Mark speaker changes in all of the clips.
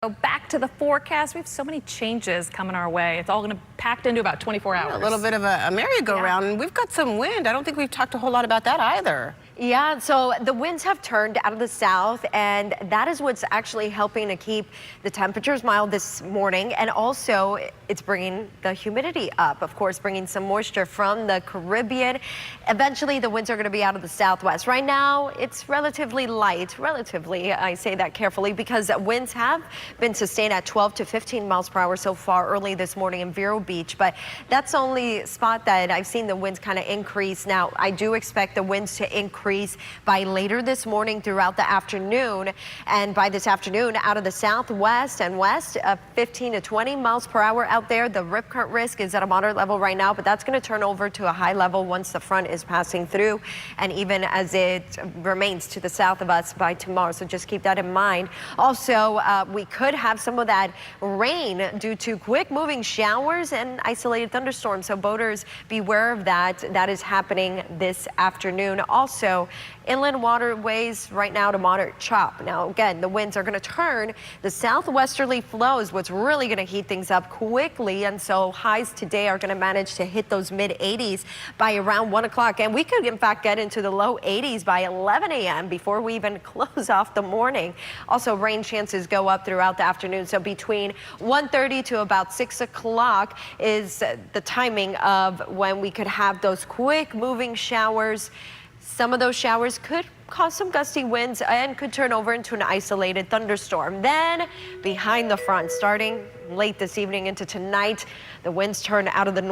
Speaker 1: Back to the forecast. We have so many changes coming our way. It's all going to packed into about 24 hours.
Speaker 2: A little bit of a merry-go-round, and we've got some wind. I don't think we've talked a whole lot about that either.
Speaker 3: Yeah, so the winds have turned out of the south, and that is what's actually helping to keep the temperatures mild this morning. And also, it's bringing the humidity up, of course, bringing some moisture from the Caribbean. Eventually, the winds are going to be out of the southwest. Right now, it's relatively light. Relatively, I say that carefully, because winds have been sustained at 12 to 15 miles per hour so far early this morning in Vero Beach. But that's the only spot that I've seen the winds kind of increase. Now, I do expect the winds to increase by later this morning throughout the afternoon. And by this afternoon, out of the southwest and west, 15 to 20 miles per hour out there. The rip current risk is at a moderate level right now, but that's going to turn over to a high level once the front is passing through, and even as it remains to the south of us by tomorrow. So just keep that in mind. Also, we could have some of that rain due to quick moving showers and isolated thunderstorms. So boaters, beware of that. That is happening this afternoon. Also, inland waterways right now to moderate chop. Now, again, the winds are going to turn. The southwesterly flow is what's really going to heat things up quickly. And so highs today are going to manage to hit those mid 80s by around 1 o'clock. And we could, in fact, get into the low 80s by 11 a.m. before we even close off the morning. Also, rain chances go up throughout the afternoon. So between 1:30 to about 6 o'clock is the timing of when we could have those quick moving showers. Some of those showers could cause some gusty winds and could turn over into an isolated thunderstorm. Then behind the front, starting late this evening into tonight, the winds turn out of the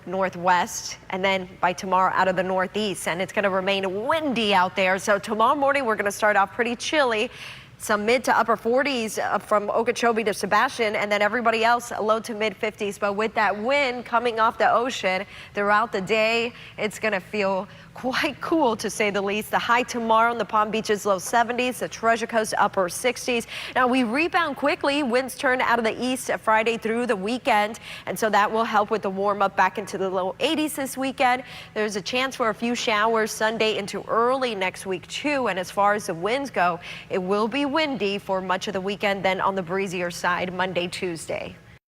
Speaker 3: northwest, and then by tomorrow out of the northeast, and it's going to remain windy out there. So tomorrow morning we're going to start off pretty chilly. Some mid to upper 40s from Okeechobee to Sebastian, and then everybody else low to mid 50s. But with that wind coming off the ocean throughout the day, it's going to feel quite cool, to say the least. The high tomorrow in the Palm Beaches, low 70s, the Treasure Coast, upper 60s. Now, we rebound quickly. Winds turn out of the east Friday through the weekend, and so that will help with the warm up back into the low 80s this weekend. There's a chance for a few showers Sunday into early next week, too. And as far as the winds go, it will be windy for much of the weekend, then on the breezier side Monday, Tuesday.